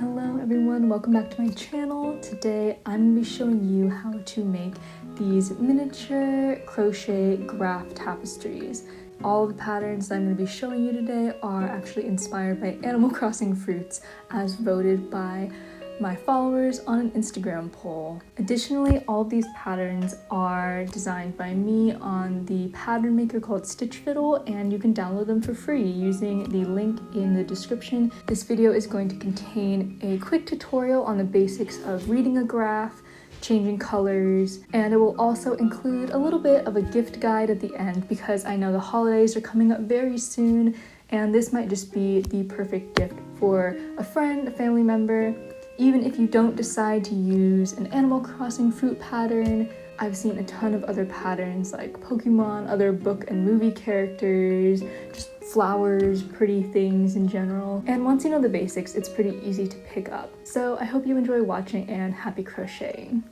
Hello everyone, welcome back to my channel. Today I'm going to be showing you how to make these miniature crochet graph tapestries. All the patterns that I'm going to be showing you today are actually inspired by Animal Crossing fruits as voted by my followers on an Instagram poll. Additionally, all of these patterns are designed by me on the pattern maker called Stitch Fiddle, and you can download them for free using the link in the description. This video is going to contain a quick tutorial on the basics of reading a graph, changing colors, and it will also include a little bit of a gift guide at the end because I know the holidays are coming up very soon and this might just be the perfect gift for a friend, a family member. Even if you don't decide to use an Animal Crossing fruit pattern, I've seen a ton of other patterns like Pokemon, other book and movie characters, just flowers, pretty things in general. And once you know the basics, it's pretty easy to pick up. So I hope you enjoy watching and happy crocheting.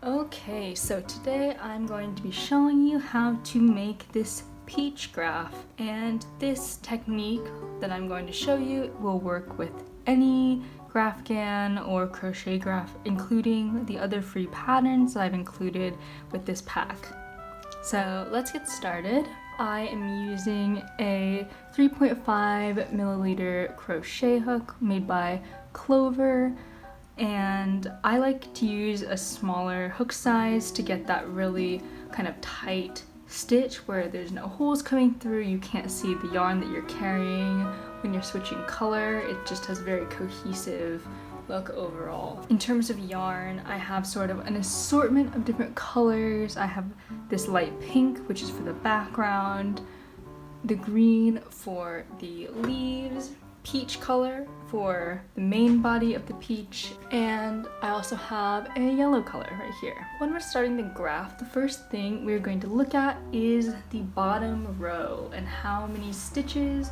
Okay, so today I'm going to be showing you how to make this peach graph. And this technique that I'm going to show you will work with any Graphgan or crochet graph, including the other free patterns that I've included with this pack. So let's get started. I am using a 3.5 milliliter crochet hook made by Clover, and I like to use a smaller hook size to get that really kind of tight stitch where there's no holes coming through, you can't see the yarn that you're carrying when you're switching color. It just has a very cohesive look overall. In terms of yarn, I have sort of an assortment of different colors. I have this light pink, which is for the background, the green for the leaves, peach color for the main body of the peach, and I also have a yellow color right here. When we're starting the graph, the first thing we're going to look at is the bottom row and how many stitches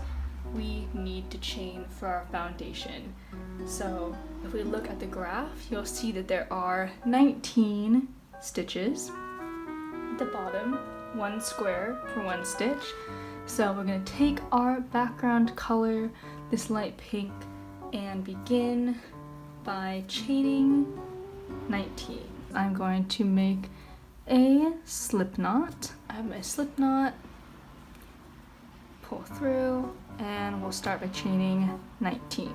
we need to chain for our foundation. So if we look at the graph, you'll see that there are 19 stitches at the bottom, one square for one stitch. So we're going to take our background color, this light pink, and begin by chaining 19. I'm going to make a slip knot. I have my slip knot, pull through, and we'll start by chaining 19.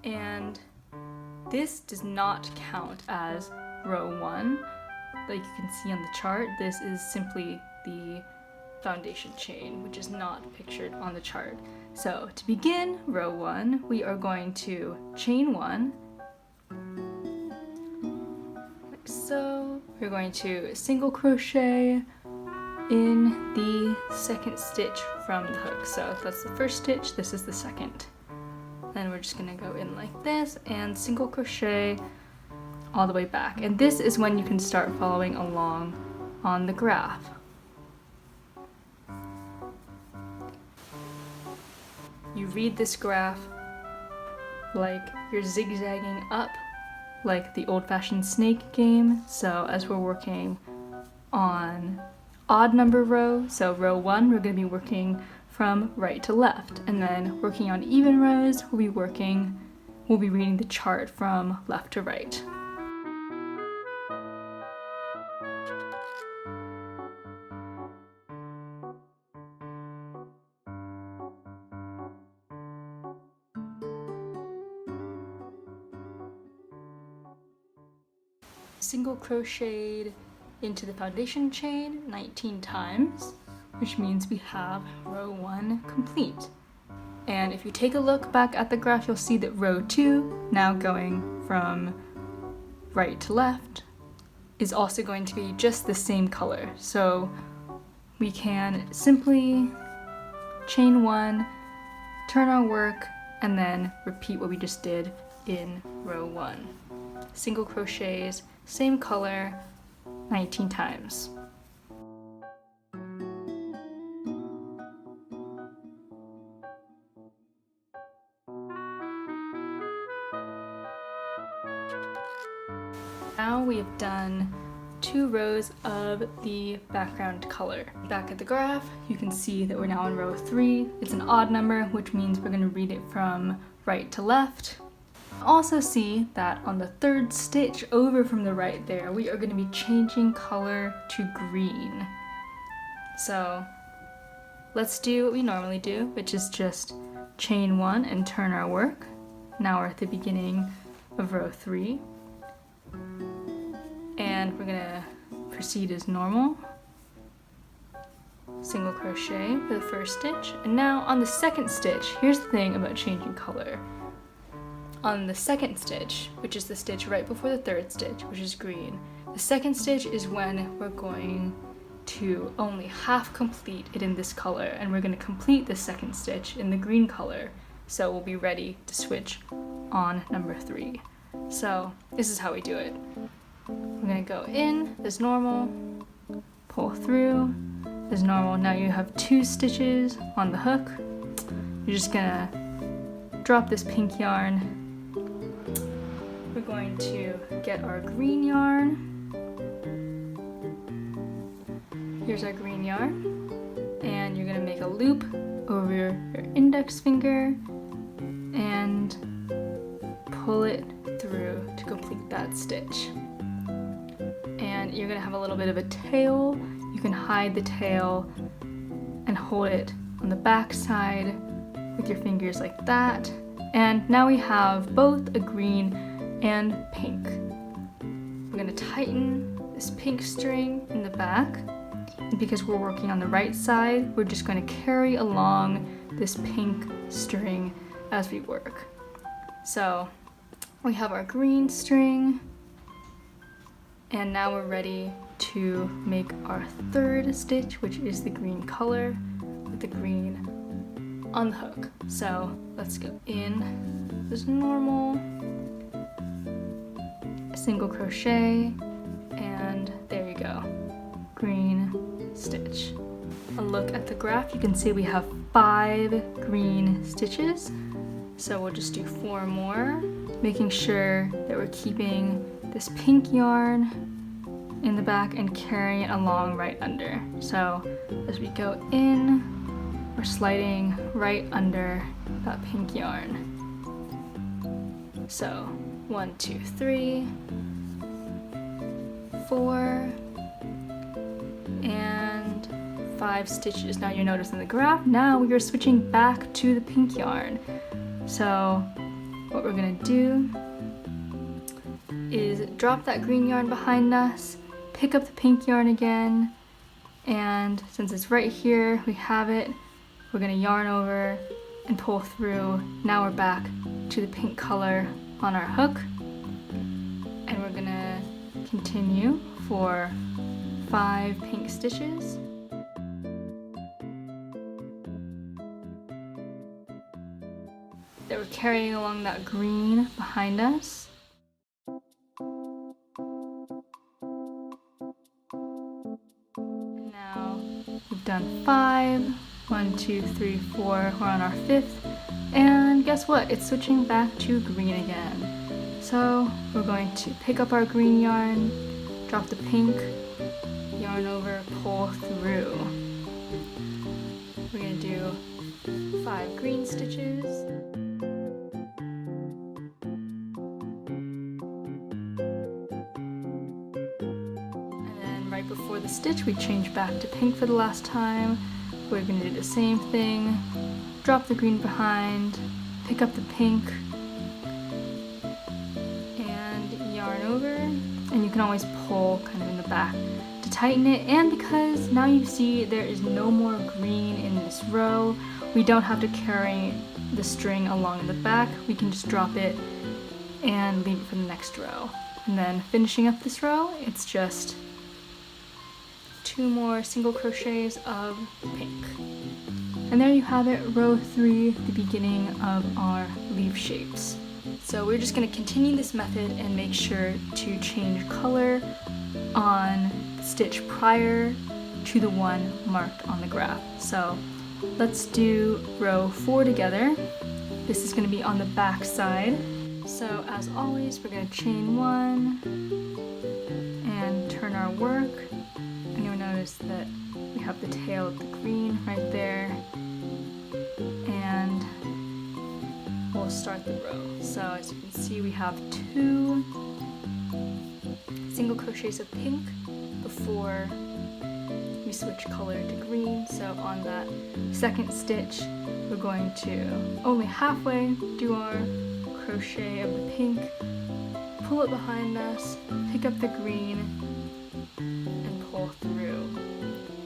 And this does not count as row 1. Like you can see on the chart, this is simply the foundation chain, which is not pictured on the chart. So to begin row 1, we are going to chain 1, like so. We're going to single crochet in the second stitch from the hook. So if that's the first stitch, this is the second. Then we're just gonna go in like this and single crochet all the way back. And this is when you can start following along on the graph. You read this graph like you're zigzagging up, like the old-fashioned snake game. So as we're working on odd number row, so row 1, we're gonna be working from right to left, and then working on even rows, we'll be reading the chart from left to right. Single crocheted into the foundation chain 19 times, which means we have row 1 complete. And if you take a look back at the graph, you'll see that row 2, now going from right to left, is also going to be just the same color. So we can simply chain 1, turn our work, and then repeat what we just did in row 1. Single crochets, same color, 19 times. Now we have done 2 2 rows of the background color. Back at the graph, you can see that we're now in row 3. It's an odd number, which means we're going to read it from right to left. Also see that on the 3rd stitch over from the right there, we are going to be changing color to green. So let's do what we normally do, which is just chain 1 and turn our work. Now we're at the beginning of row 3. And we're gonna proceed as normal. Single crochet for the 1st stitch. And now on the 2nd stitch, here's the thing about changing color. On the 2nd stitch, which is the stitch right before the 3rd stitch, which is green, the 2nd stitch is when we're going to only half complete it in this color, and we're going to complete the 2nd stitch in the green color, so we'll be ready to switch on number 3. So this is how we do it. We're going to go in as normal, pull through as normal. Now you have 2 stitches on the hook. You're just going to drop this pink yarn. We're going to get our green yarn. Here's our green yarn, and you're going to make a loop over your index finger and pull it through to complete that stitch. And you're going to have a little bit of a tail. You can hide the tail and hold it on the back side with your fingers like that. And now we have both a green and pink. We're going to tighten this pink string in the back. And because we're working on the right side, we're just going to carry along this pink string as we work. So we have our green string, and now we're ready to make our 3rd stitch, which is the green color with the green on the hook. So let's go in as normal, single crochet, and there you go, green stitch. A look at the graph, you can see we have 5 green stitches, so we'll just do 4 more, making sure that we're keeping this pink yarn in the back and carrying it along right under. So as we go in, we're sliding right under that pink yarn. So 1, 2, 3, 4, and 5 stitches. Now you notice in the graph, now we are switching back to the pink yarn. So what we're gonna do is drop that green yarn behind us, pick up the pink yarn again, and since it's right here, we have it, we're gonna yarn over and pull through. Now we're back to the pink color on our hook, and we're gonna continue for 5 pink stitches. That we're carrying along that green behind us. Now we've done 5. 1, 2, 3, 4. We're on our 5th. And guess what? It's switching back to green again. So we're going to pick up our green yarn, drop the pink, yarn over, pull through. We're going to do 5 green stitches. And then right before the stitch, we change back to pink for the last time. We're going to do the same thing. Drop the green behind, pick up the pink, and yarn over. And you can always pull kind of in the back to tighten it. And because now you see there is no more green in this row, we don't have to carry the string along the back. We can just drop it and leave it for the next row. And then finishing up this row, it's just 2 more single crochets of pink. And there you have it, row 3, the beginning of our leaf shapes. So we're just going to continue this method and make sure to change color on the stitch prior to the one marked on the graph. So let's do row 4 together. This is going to be on the back side. So as always, we're going to chain 1 and turn our work. And you'll notice that we have the tail of the green right there. And we'll start the row. So as you can see, we have 2 single crochets of pink before we switch color to green. So on that second stitch, we're going to only halfway do our crochet of the pink, pull it behind us, pick up the green, and pull through.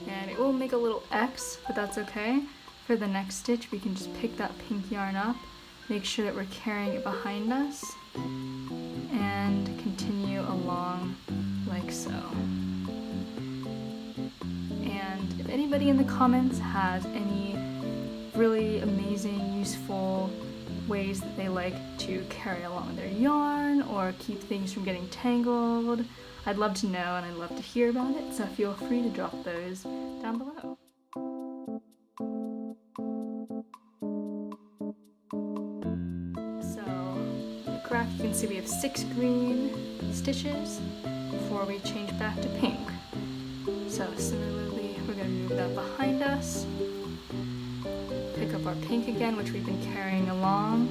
And it will make a little X, but that's okay. For the next stitch, we can just pick that pink yarn up, make sure that we're carrying it behind us, and continue along like so. And if anybody in the comments has any really amazing, useful ways that they like to carry along their yarn or keep things from getting tangled, I'd love to know and I'd love to hear about it, so feel free to drop those down below. Graph, you can see we have 6 green stitches before we change back to pink. So similarly, we're going to move that behind us, pick up our pink again, which we've been carrying along,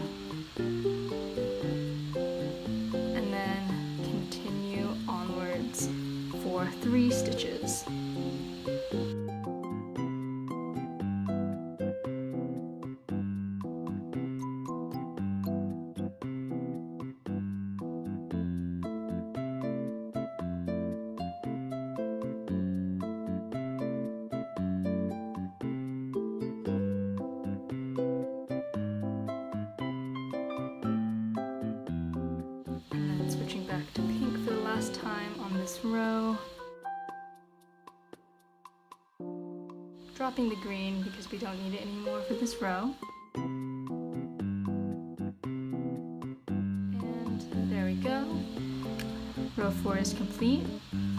and then continue onwards for 3 stitches. Switching back to pink for the last time on this row. Dropping the green because we don't need it anymore for this row. And there we go. Row 4 is complete.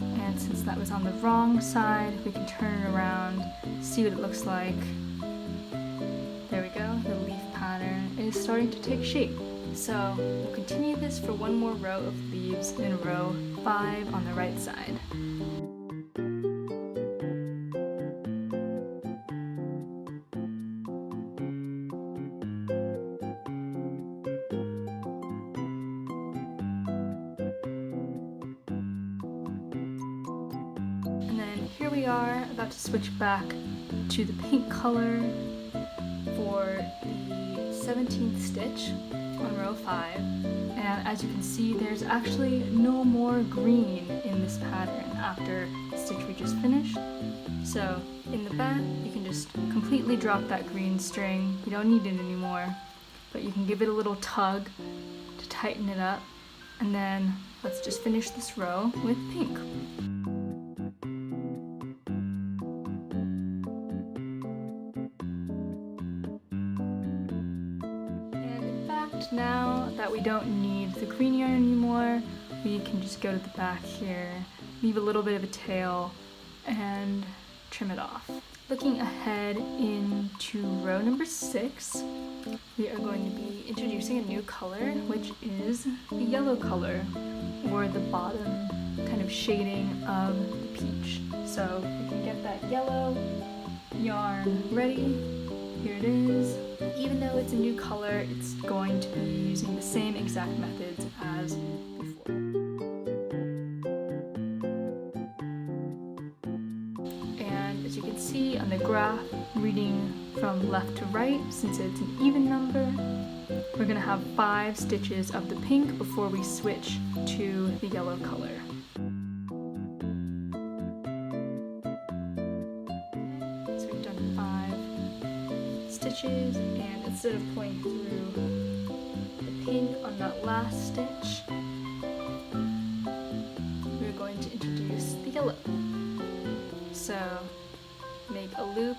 And since that was on the wrong side, we can turn it around, see what it looks like. There we go, the leaf pattern is starting to take shape. So we'll continue this for 1 more row of leaves in row 5 on the right side. And then here we are about to switch back to the pink color for the 17th stitch on row 5, and as you can see, there's actually no more green in this pattern after the stitch we just finished. So in the back, you can just completely drop that green string. You don't need it anymore, but you can give it a little tug to tighten it up, and then let's just finish this row with pink. Now that we don't need the green yarn anymore, we can just go to the back here, leave a little bit of a tail, and trim it off. Looking ahead into row number 6, we are going to be introducing a new color, which is the yellow color, or the bottom kind of shading of the peach. So we can get that yellow yarn ready. Here it is. Even though it's a new color, it's going to be using the same exact methods as before. And as you can see on the graph, reading from left to right, since it's an even number, we're going to have 5 stitches of the pink before we switch to the yellow color. So we've done 5 stitches, and instead of pulling through the pink on that last stitch, we're going to introduce the yellow. So make a loop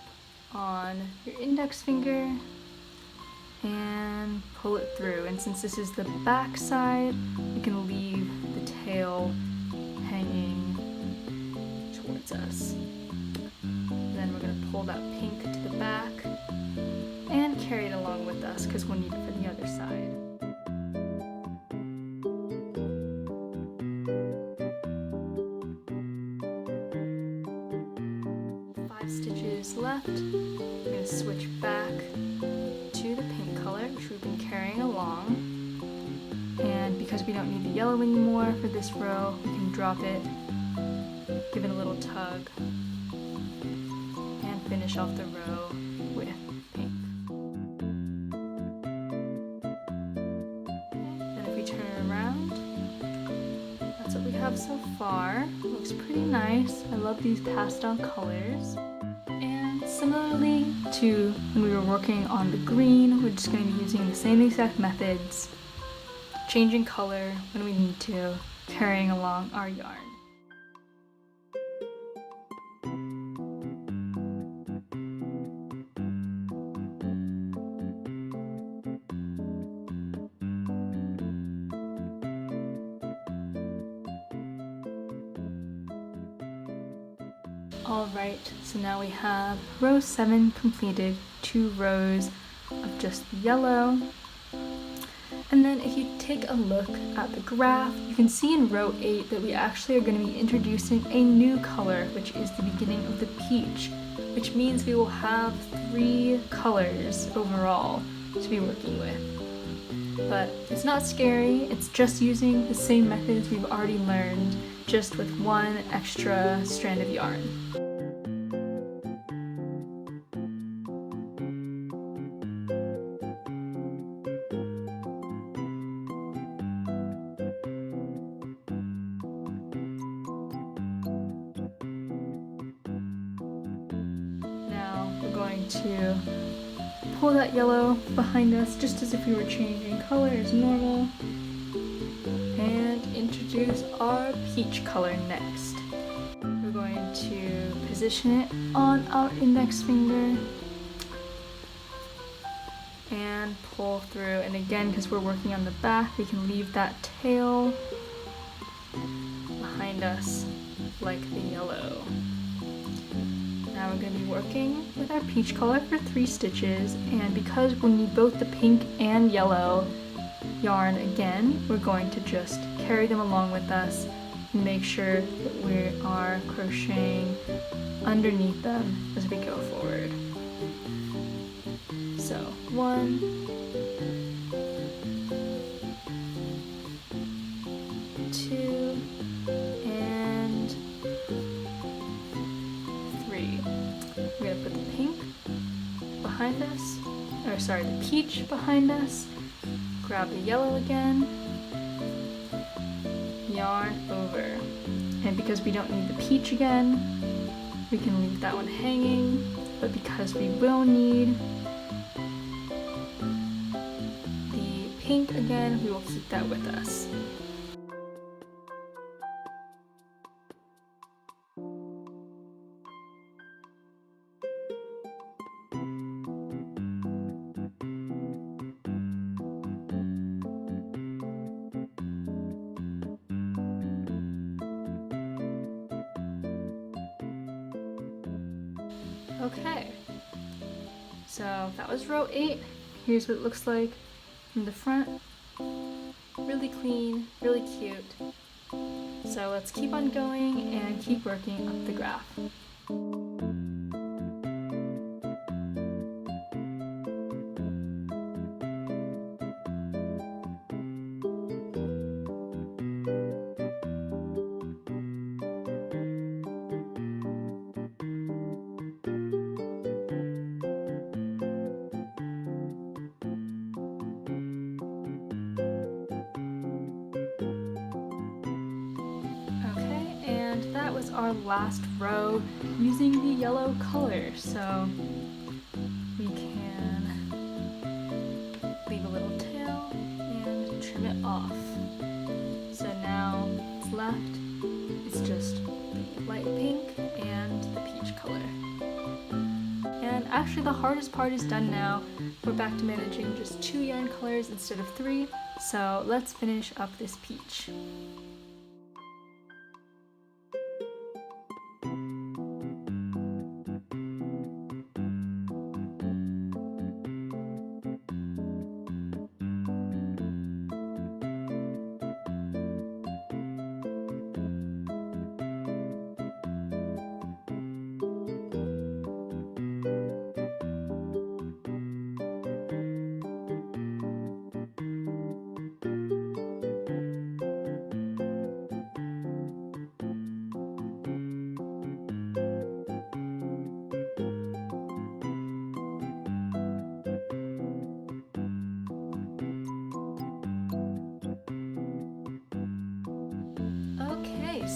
on your index finger and pull it through, and since this is the back side, you can leave the tail hanging towards us. Then we're going to pull that pink to the back and carry it along with us because we'll need it for the other side. stitches left. I'm going to switch back to the pink color, which we've been carrying along. And because we don't need the yellow anymore for this row, we can drop it, give it a little tug, and finish off the row with pink. And if we turn it around, that's what we have so far. Looks pretty nice. I love these pastel colors. And similarly to when we were working on the green, we're just going to be using the same exact methods, changing color when we need to, carrying along our yarn. Alright, so now we have row 7 completed, 2 rows of just the yellow. And then if you take a look at the graph, you can see in row 8 that we actually are going to be introducing a new color, which is the beginning of the peach, which means we will have 3 colors overall to be working with. But it's not scary, it's just using the same methods we've already learned, just with 1 extra strand of yarn. Now we're going to pull that yellow behind us just as if we were changing color as normal, and introduce our peach color next. We're going to position it on our index finger and pull through, and again, because we're working on the back, we can leave that tail behind us like the yellow. Now we're going to be working with our peach color for 3 stitches, and because we need both the pink and yellow yarn again, we're going to just carry them along with us and make sure that we are crocheting underneath them as we go forward. So 1, 2, and 3. We're going to put the pink behind us, or sorry, the peach behind us, grab the yellow again, yarn over, and because we don't need the peach again, we can leave that one hanging, but because we will need the pink again, we will keep that with us. Okay, so that was row 8. Here's what it looks like from the front. Really clean, really cute. So let's keep on going and keep working up the graph. That was our last row using the yellow color, so we can leave a little tail and trim it off. So now what's left is just the light pink and the peach color. And actually the hardest part is done now. We're back to managing just 2 yarn colors instead of 3, so let's finish up this peach.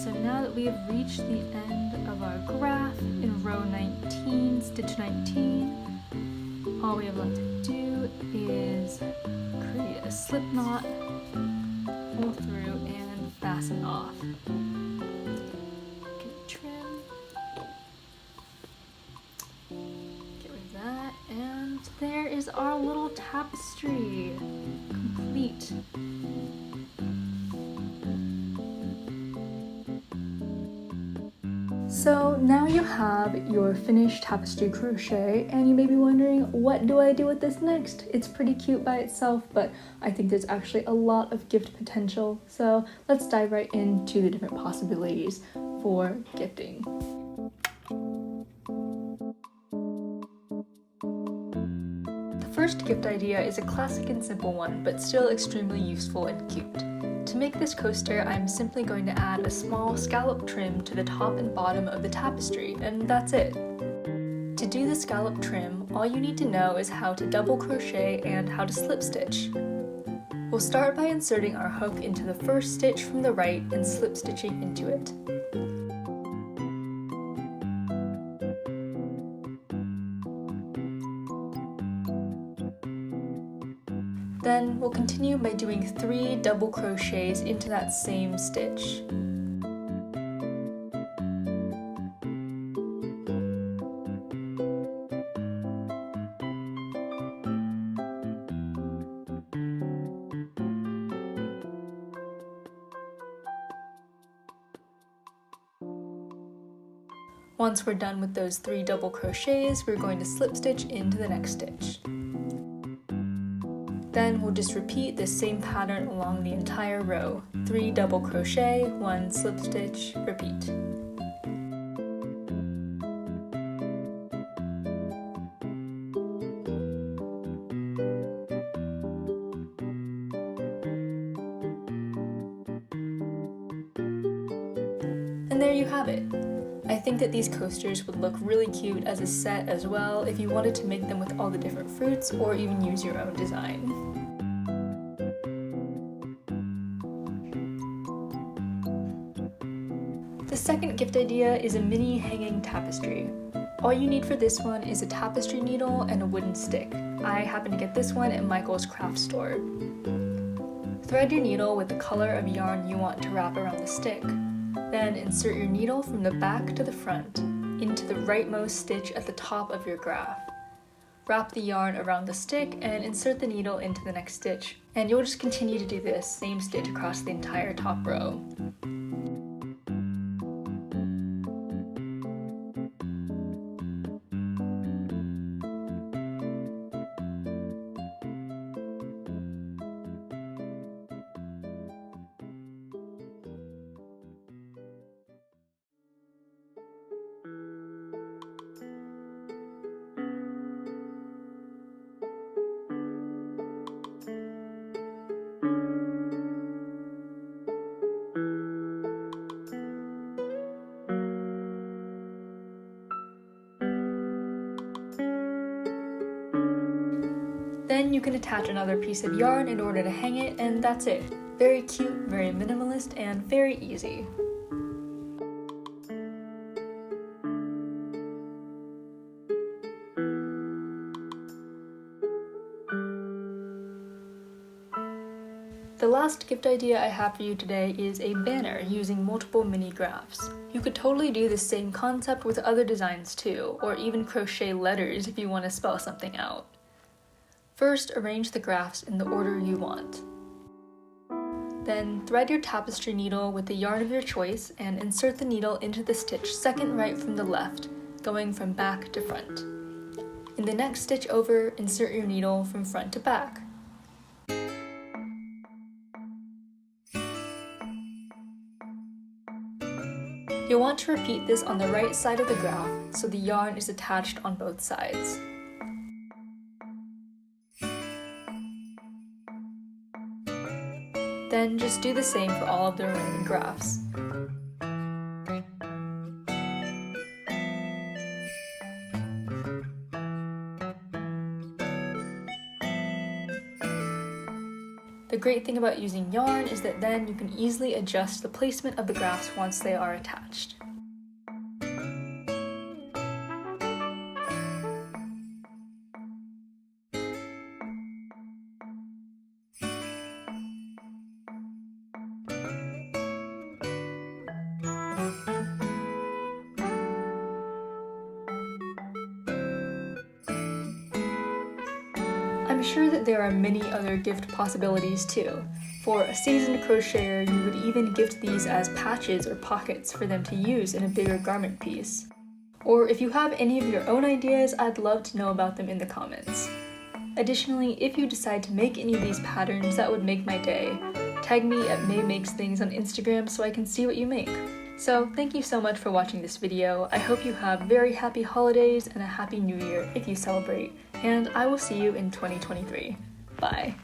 so now that we have reached the end of our graph in row 19, stitch 19, all we have left to do is create a slip knot, pull through, and fasten off. Get a trim, get rid of that, and there is our little tapestry, complete. So now you have your finished tapestry crochet, and you may be wondering, what do I do with this next? It's pretty cute by itself, but I think there's actually a lot of gift potential. So let's dive right into the different possibilities for gifting. The first gift idea is a classic and simple one, but still extremely useful and cute. To make this coaster, I'm simply going to add a small scallop trim to the top and bottom of the tapestry, and that's it. To do the scallop trim, all you need to know is how to double crochet and how to slip stitch. We'll start by inserting our hook into the first stitch from the right and slip stitching into it. Then we'll continue by doing 3 double crochets into that same stitch. Once we're done with those 3 double crochets, we're going to slip stitch into the next stitch. Then we'll just repeat the same pattern along the entire row. 3 double crochet, 1 slip stitch, repeat. And there you have it. I think that these coasters would look really cute as a set as well if you wanted to make them with all the different fruits or even use your own design. The second gift idea is a mini hanging tapestry. All you need for this one is a tapestry needle and a wooden stick. I happen to get this one at Michael's craft store. Thread your needle with the color of yarn you want to wrap around the stick. Then insert your needle from the back to the front, into the rightmost stitch at the top of your graph. Wrap the yarn around the stick and insert the needle into the next stitch, and you'll just continue to do this same stitch across the entire top row. Then you can attach another piece of yarn in order to hang it, and that's it. Very cute, very minimalist, and very easy. The last gift idea I have for you today is a banner using multiple mini graphs. You could totally do the same concept with other designs too, or even crochet letters if you want to spell something out. First, arrange the graphs in the order you want. Then thread your tapestry needle with the yarn of your choice and insert the needle into the stitch second right from the left, going from back to front. In the next stitch over, insert your needle from front to back. You'll want to repeat this on the right side of the graph so the yarn is attached on both sides. Then just do the same for all of the remaining graphs. The great thing about using yarn is that then you can easily adjust the placement of the grafts once they are attached. I'm sure that there are many other gift possibilities too. For a seasoned crocheter, you would even gift these as patches or pockets for them to use in a bigger garment piece. Or if you have any of your own ideas, I'd love to know about them in the comments. Additionally, if you decide to make any of these patterns, that would make my day. Tag me at May Makes Things on Instagram so I can see what you make. So thank you so much for watching this video. I hope you have very happy holidays and a happy new year if you celebrate, and I will see you in 2023. Bye!